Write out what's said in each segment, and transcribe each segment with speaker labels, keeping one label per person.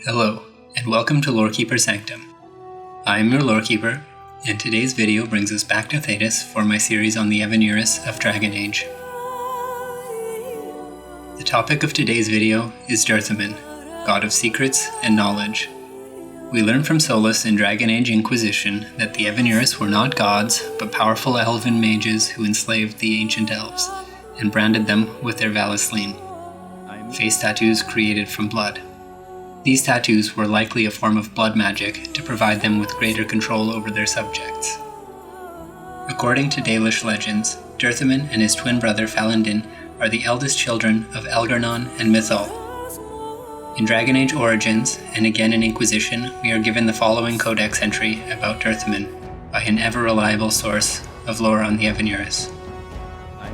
Speaker 1: Hello, and welcome to Lorekeeper Sanctum. I am your Lorekeeper, and today's video brings us back to Thedas for my series on the Evanuris of Dragon Age. The topic of today's video is Dirthamen, god of secrets and knowledge. We learn from Solus in Dragon Age Inquisition that the Evanuris were not gods, but powerful elven mages who enslaved the ancient elves, and branded them with their valisline, face tattoos created from blood. These tattoos were likely a form of blood magic to provide them with greater control over their subjects. According to Dalish legends, Dirthamen and his twin brother Falindin are the eldest children of Elgar'nan and Mythal. In Dragon Age Origins, and again in Inquisition, we are given the following codex entry about Dirthamen by an ever-reliable source of lore on the Evanuris.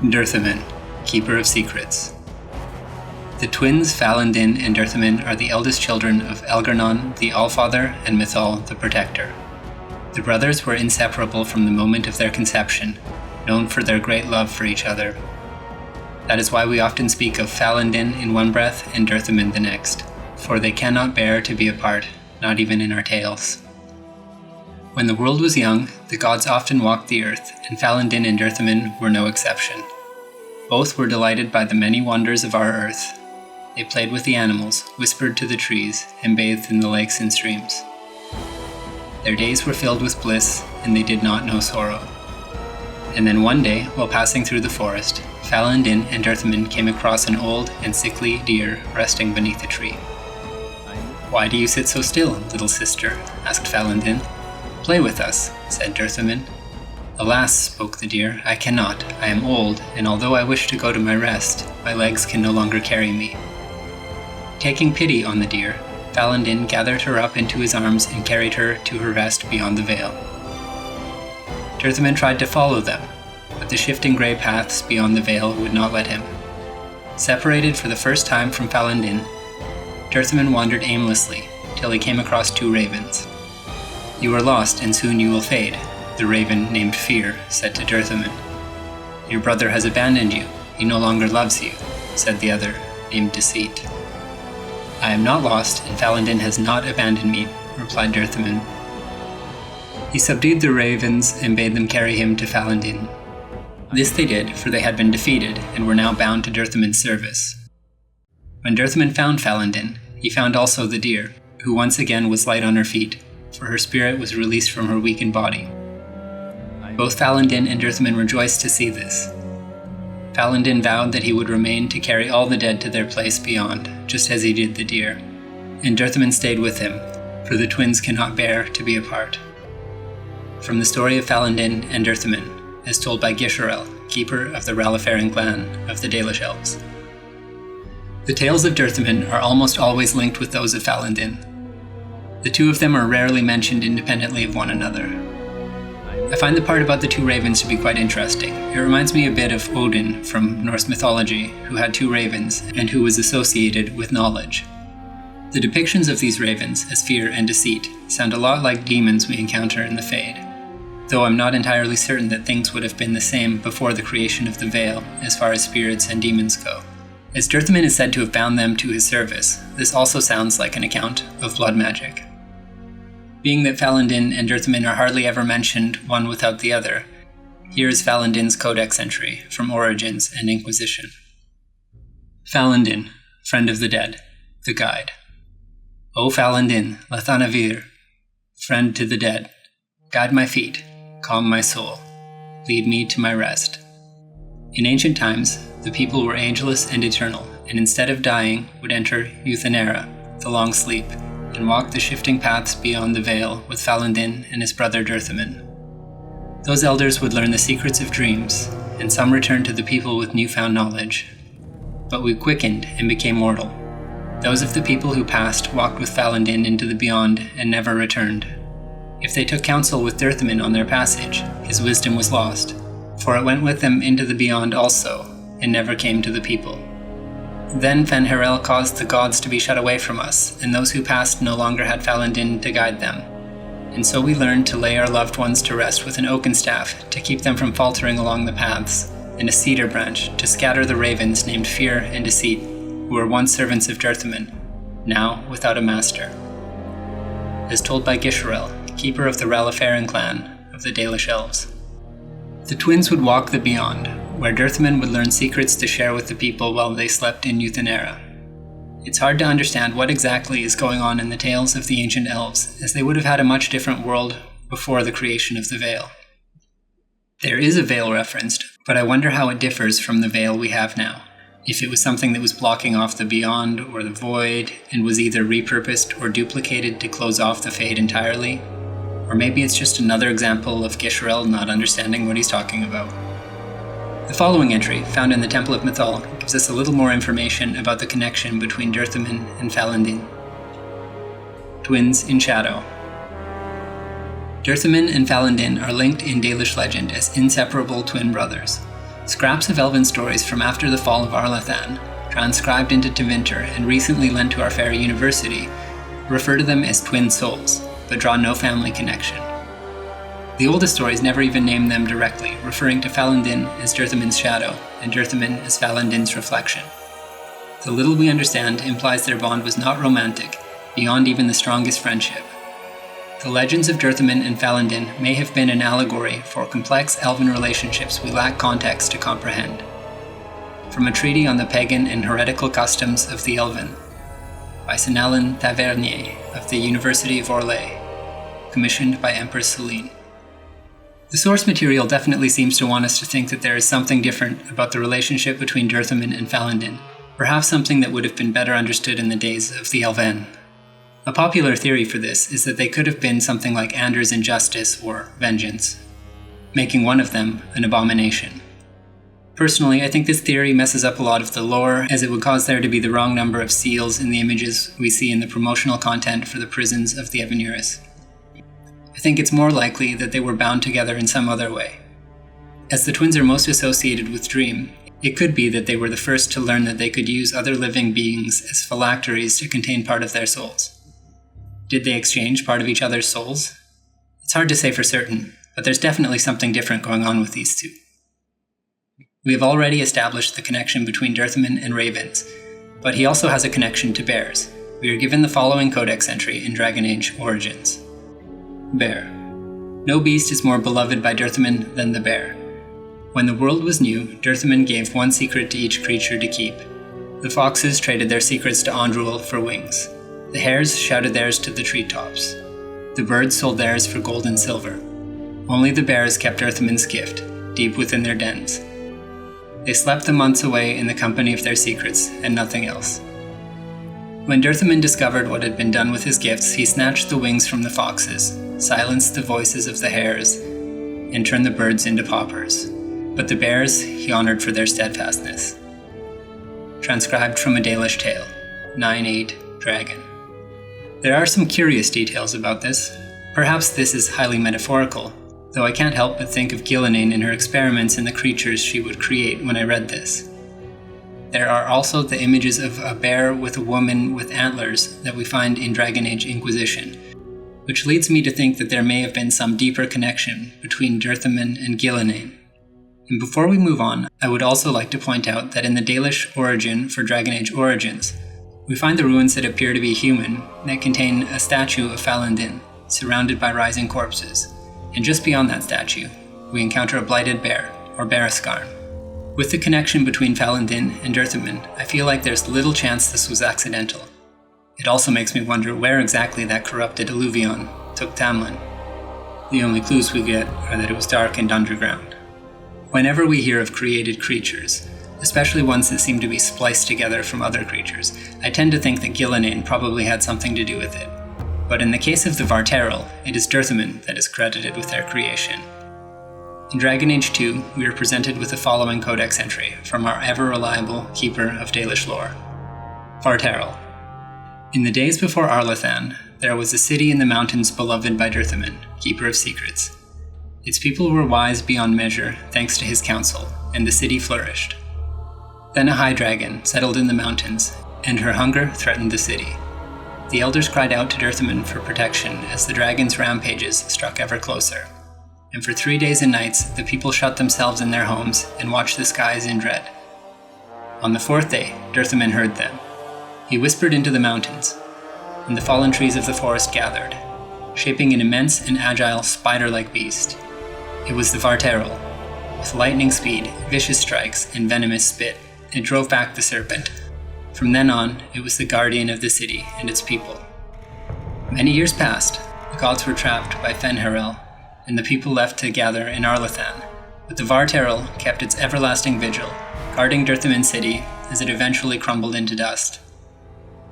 Speaker 1: Dirthamen, Keeper of Secrets. The twins Falindin and Dirthamen are the eldest children of Elgar'nan the Allfather and Mythal the Protector. The brothers were inseparable from the moment of their conception, known for their great love for each other. That is why we often speak of Falindin in one breath and Dirthamen the next, for they cannot bear to be apart, not even in our tales. When the world was young, the gods often walked the earth, and Falindin and Dirthamen were no exception. Both were delighted by the many wonders of our earth. They played with the animals, whispered to the trees, and bathed in the lakes and streams. Their days were filled with bliss, and they did not know sorrow. And then one day, while passing through the forest, Falindin and Dirthamen came across an old and sickly deer resting beneath a tree. "Why do you sit so still, little sister?" asked Falindin. "Play with us," said Dirthamen. "Alas," spoke the deer, "I cannot. I am old, and although I wish to go to my rest, my legs can no longer carry me." Taking pity on the deer, Falindin gathered her up into his arms and carried her to her rest beyond the vale. Dirthamen tried to follow them, but the shifting grey paths beyond the vale would not let him. Separated for the first time from Falindin, Dirthamen wandered aimlessly till he came across two ravens. "You are lost, and soon you will fade," the raven named Fear said to Dirthamen. "Your brother has abandoned you. He no longer loves you," said the other, named Deceit. "I am not lost, and Falindin has not abandoned me," replied Dirthamen. He subdued the ravens and bade them carry him to Falindin. This they did, for they had been defeated, and were now bound to Dirthamen's service. When Dirthamen found Falindin, he found also the deer, who once again was light on her feet, for her spirit was released from her weakened body. Both Falindin and Dirthamen rejoiced to see this. Falindin vowed that he would remain to carry all the dead to their place beyond, just as he did the deer, and Dirthamen stayed with him, for the twins cannot bear to be apart. From the story of Falindin and Dirthamen, as told by Gisharel, keeper of the Ralafarin clan of the Dalish elves. The tales of Dirthamen are almost always linked with those of Falindin. The two of them are rarely mentioned independently of one another. I find the part about the two ravens to be quite interesting. It reminds me a bit of Odin from Norse mythology, who had two ravens and who was associated with knowledge. The depictions of these ravens as Fear and Deceit sound a lot like demons we encounter in the Fade, though I'm not entirely certain that things would have been the same before the creation of the Vale as far as spirits and demons go. As Dirthamen is said to have bound them to his service, this also sounds like an account of blood magic. Being that Falindin and Dirthamen are hardly ever mentioned one without the other, here is Falindin's codex entry from Origins and Inquisition. Falindin, friend of the dead, the guide. O Falindin, Lathanavir, friend to the dead, guide my feet, calm my soul, lead me to my rest. In ancient times, the people were ageless and eternal, and instead of dying, would enter Euthenera, the long sleep, and walk the shifting paths beyond the Vale with Falindin and his brother Dirthamen. Those elders would learn the secrets of dreams, and some returned to the people with newfound knowledge. But we quickened and became mortal. Those of the people who passed walked with Falindin into the beyond and never returned. If they took counsel with Dirthamen on their passage, his wisdom was lost, for it went with them into the beyond also, and never came to the people. Then Fen'Harel caused the gods to be shut away from us, and those who passed no longer had Falindin to guide them. And so we learned to lay our loved ones to rest with an oaken staff to keep them from faltering along the paths, and a cedar branch to scatter the ravens named Fear and Deceit, who were once servants of Dirthamen, now without a master. As told by Gisherel, keeper of the Ralafaran clan of the Dalish Elves. The twins would walk the Beyond, where Dirthamen would learn secrets to share with the people while they slept in Euthanera. It's hard to understand what exactly is going on in the tales of the ancient elves, as they would have had a much different world before the creation of the Veil. There is a veil referenced, but I wonder how it differs from the veil we have now. If it was something that was blocking off the Beyond or the Void and was either repurposed or duplicated to close off the Fade entirely, or maybe it's just another example of Gisherel not understanding what he's talking about. The following entry, found in the Temple of Mythal, gives us a little more information about the connection between Dirthamen and Falandin. Twins in Shadow. Dirthamen and Falandin are linked in Dalish legend as inseparable twin brothers. Scraps of elven stories from after the fall of Arlathan, transcribed into Tevinter and recently lent to our fair university, refer to them as twin souls, but draw no family connection. The oldest stories never even name them directly, referring to Falandin as Dirthamen's shadow and Dirthamen as Falandin's reflection. The little we understand implies their bond was not romantic, beyond even the strongest friendship. The legends of Dirthamen and Falandin may have been an allegory for complex elven relationships we lack context to comprehend. From a treatise on the pagan and heretical customs of the Elven, by Sénalin Tavernier of the University of Orlais, commissioned by Empress Celine. The source material definitely seems to want us to think that there is something different about the relationship between Dirthamen and Falandin, perhaps something that would have been better understood in the days of the Elven. A popular theory for this is that they could have been something like Anders' injustice or vengeance, making one of them an abomination. Personally, I think this theory messes up a lot of the lore, as it would cause there to be the wrong number of seals in the images we see in the promotional content for the prisons of the Evenuris. I think it's more likely that they were bound together in some other way. As the twins are most associated with Dream, it could be that they were the first to learn that they could use other living beings as phylacteries to contain part of their souls. Did they exchange part of each other's souls? It's hard to say for certain, but there's definitely something different going on with these two. We have already established the connection between Dirthamen and ravens, but he also has a connection to bears. We are given the following codex entry in Dragon Age Origins. Bear. No beast is more beloved by Dirthamen than the bear. When the world was new, Dirthamen gave one secret to each creature to keep. The foxes traded their secrets to Andruil for wings. The hares shouted theirs to the treetops. The birds sold theirs for gold and silver. Only the bears kept Dirthamen's gift, deep within their dens. They slept the months away in the company of their secrets, and nothing else. When Dirthamen discovered what had been done with his gifts, he snatched the wings from the foxes, silenced the voices of the hares, and turned the birds into paupers. But the bears he honored for their steadfastness. Transcribed from a Dalish tale, 9-8 Dragon. There are some curious details about this. Perhaps this is highly metaphorical, though I can't help but think of Gillenane and her experiments in the creatures she would create when I read this. There are also the images of a bear with a woman with antlers that we find in Dragon Age Inquisition, which leads me to think that there may have been some deeper connection between Dirthamen and Gillenane. And before we move on, I would also like to point out that in the Dalish origin for Dragon Age Origins, we find the ruins that appear to be human that contain a statue of Falandin, surrounded by rising corpses, and just beyond that statue, we encounter a blighted bear, or Baraskarn. With the connection between Falandin and Dirthamen, I feel like there's little chance this was accidental. It also makes me wonder where exactly that corrupted alluvion took Tamlin. The only clues we get are that it was dark and underground. Whenever we hear of created creatures, especially ones that seem to be spliced together from other creatures, I tend to think that Gillenane probably had something to do with it. But in the case of the Varteral, it is Dirthamen that is credited with their creation. In Dragon Age 2, we are presented with the following codex entry from our ever-reliable keeper of Dalish lore. Varteral. In the days before Arlathan, there was a city in the mountains beloved by Dirthamen, keeper of secrets. Its people were wise beyond measure, thanks to his counsel, and the city flourished. Then a high dragon settled in the mountains, and her hunger threatened the city. The elders cried out to Dirthamen for protection as the dragon's rampages struck ever closer. And for 3 days and nights, the people shut themselves in their homes and watched the skies in dread. On the 4th day, Dirthamen heard them. He whispered into the mountains, and the fallen trees of the forest gathered, shaping an immense and agile spider-like beast. It was the Varteral. With lightning speed, vicious strikes, and venomous spit, it drove back the serpent. From then on, it was the guardian of the city and its people. Many years passed. The gods were trapped by Fen'Harel, and the people left to gather in Arlathan. But the Varteral kept its everlasting vigil, guarding Dirthamen city as it eventually crumbled into dust.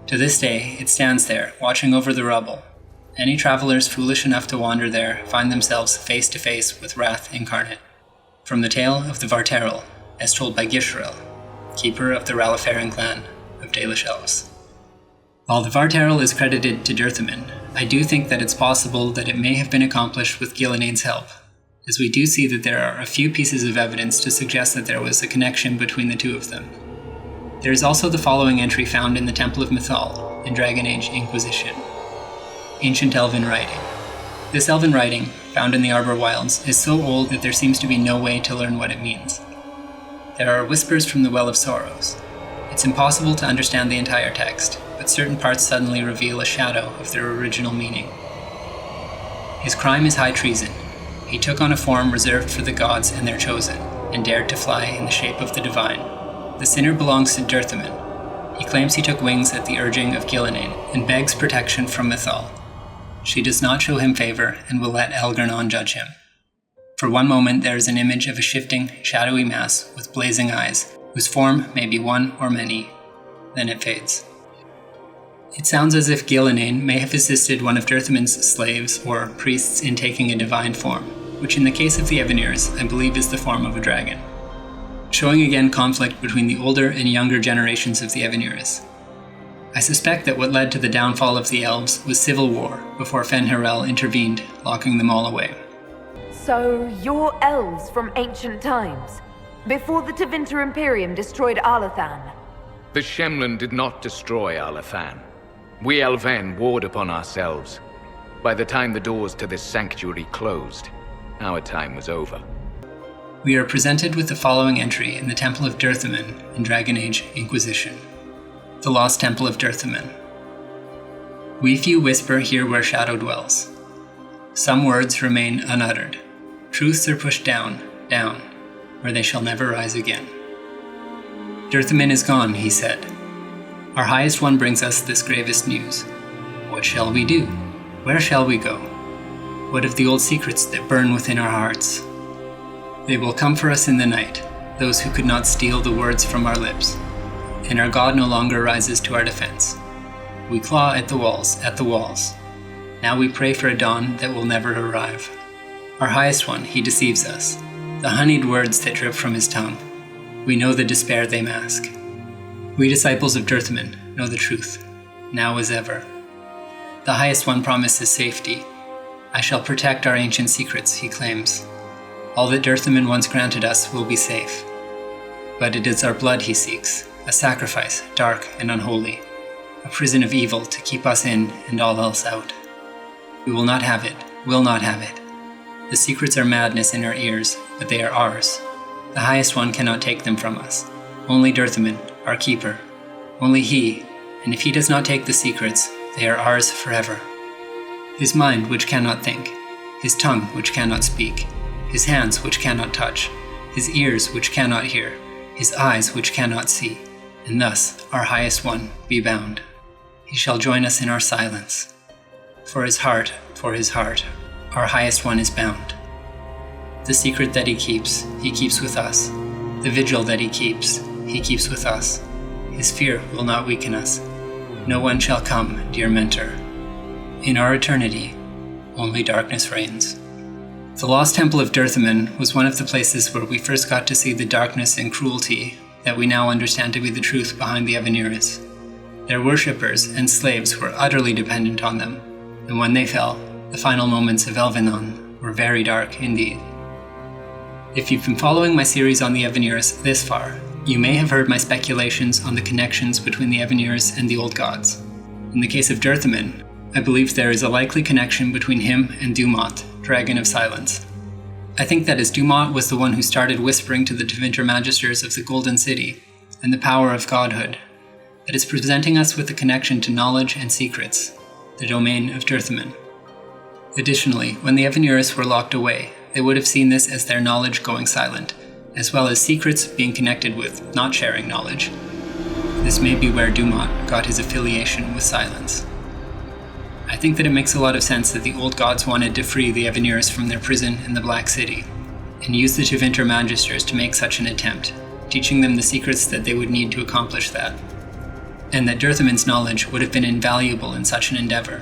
Speaker 1: To this day, it stands there, watching over the rubble. Any travelers foolish enough to wander there find themselves face to face with wrath incarnate. From the tale of the Varteral, as told by Gishrel, keeper of the Ralafaran clan of Dalish Elves. While the Varteral is credited to Dirthamen, I do think that it's possible that it may have been accomplished with Gilnean's help, as we do see that there are a few pieces of evidence to suggest that there was a connection between the two of them. There is also the following entry found in the Temple of Mythal in Dragon Age Inquisition. Ancient Elven writing. This Elven writing, found in the Arbor Wilds, is so old that there seems to be no way to learn what it means. There are whispers from the Well of Sorrows. It's impossible to understand the entire text, but certain parts suddenly reveal a shadow of their original meaning. His crime is high treason. He took on a form reserved for the gods and their chosen, and dared to fly in the shape of the divine. The sinner belongs to Dirthamen. He claims he took wings at the urging of Gilnean, and begs protection from Mythal. She does not show him favor, and will let Elgar'nan judge him. For one moment there is an image of a shifting, shadowy mass with blazing eyes, whose form may be one or many. Then it fades. It sounds as if Gilnean may have assisted one of Dirthamen's slaves or priests in taking a divine form, which in the case of the Evanirs, I believe is the form of a dragon. Showing again conflict between the older and younger generations of the Evanirs. I suspect that what led to the downfall of the elves was civil war before Fen'Harel intervened, locking them all away.
Speaker 2: So, you're elves from ancient times, before the Tevinter Imperium destroyed Arlathan.
Speaker 3: The Shemlen did not destroy Arlathan. We Elven warred upon ourselves. By the time the doors to this sanctuary closed, our time was over.
Speaker 1: We are presented with the following entry in the Temple of Dirthamen in Dragon Age Inquisition. The Lost Temple of Dirthamen. We few whisper here where shadow dwells. Some words remain unuttered. Truths are pushed down, down, where they shall never rise again. Dirthamen is gone, he said. Our highest one brings us this gravest news. What shall we do? Where shall we go? What of the old secrets that burn within our hearts? They will come for us in the night, those who could not steal the words from our lips, and our God no longer rises to our defense. We claw at the walls, Now we pray for a dawn that will never arrive. Our highest one, he deceives us, the honeyed words that drip from his tongue. We know the despair they mask. We disciples of Dirthamen know the truth, now as ever. The highest one promises safety. I shall protect our ancient secrets, he claims. All that Dirthamen once granted us will be safe. But it is our blood he seeks, a sacrifice, dark and unholy, a prison of evil to keep us in and all else out. We will not have it, will not have it. The secrets are madness in our ears, but they are ours. The highest one cannot take them from us. Only Dirthamen, our keeper. Only he, and if he does not take the secrets, they are ours forever. His mind which cannot think, his tongue which cannot speak, his hands which cannot touch, his ears which cannot hear, his eyes which cannot see, and thus our highest one be bound. He shall join us in our silence. For his heart, our highest one is bound. The secret that he keeps with us. The vigil that he keeps with us. His fear will not weaken us. No one shall come, dear mentor. In our eternity, only darkness reigns. The Lost Temple of Dirthamen was one of the places where we first got to see the darkness and cruelty that we now understand to be the truth behind the Evanirs. Their worshippers and slaves were utterly dependent on them, and when they fell, the final moments of Elvenon were very dark indeed. If you've been following my series on the Evanirs this far, you may have heard my speculations on the connections between the Evanirs and the Old Gods. In the case of Dirthamen, I believe there is a likely connection between him and Dumont, Dragon of Silence. I think that as Dumont was the one who started whispering to the Tevinter Magisters of the Golden City and the power of godhood, but it's presenting us with a connection to knowledge and secrets, the domain of Dirthamen. Additionally, when the Evanuris were locked away, they would have seen this as their knowledge going silent, as well as secrets being connected with not sharing knowledge. This may be where Dumont got his affiliation with silence. I think that it makes a lot of sense that the old gods wanted to free the Evanuris from their prison in the Black City, and use the Tevinter Magisters to make such an attempt, teaching them the secrets that they would need to accomplish that, and that Dirthamen's knowledge would have been invaluable in such an endeavor.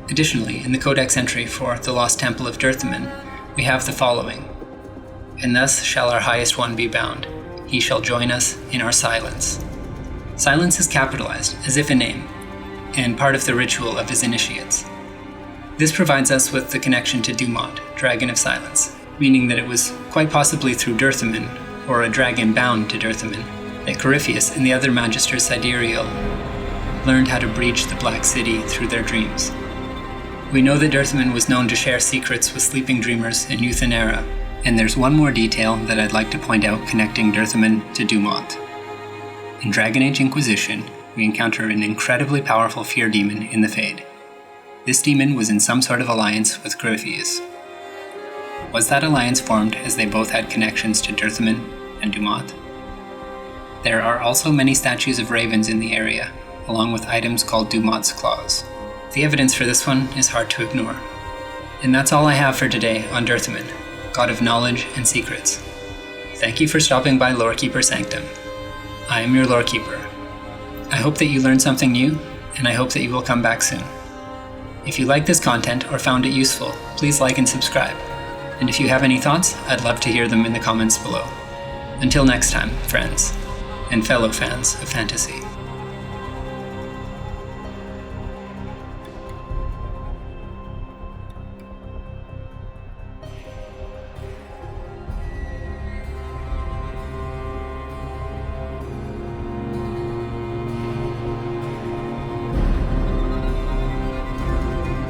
Speaker 1: Additionally, in the Codex entry for the Lost Temple of Dirthamen, we have the following: "And thus shall our highest one be bound. He shall join us in our silence." Silence is capitalized, as if a name, and part of the ritual of his initiates. This provides us with the connection to Dumont, Dragon of Silence, meaning that it was quite possibly through Dirthamen, or a dragon bound to Dirthamen, that Corypheus and the other Magisters Sidereal learned how to breach the Black City through their dreams. We know that Dirthamen was known to share secrets with sleeping dreamers in Euthenera, and there's one more detail that I'd like to point out connecting Dirthamen to Dumont. In Dragon Age Inquisition, we encounter an incredibly powerful fear demon in the Fade. This demon was in some sort of alliance with Corypheus. Was that alliance formed as they both had connections to Dirthamen and Dumont? There are also many statues of ravens in the area, along with items called Dumont's Claws. The evidence for this one is hard to ignore. And that's all I have for today on Dirthamen, God of Knowledge and Secrets. Thank you for stopping by Lorekeeper Sanctum. I am your Lorekeeper. I hope that you learned something new, and I hope that you will come back soon. If you like this content or found it useful, please like and subscribe. And if you have any thoughts, I'd love to hear them in the comments below. Until next time, friends, and fellow fans of fantasy.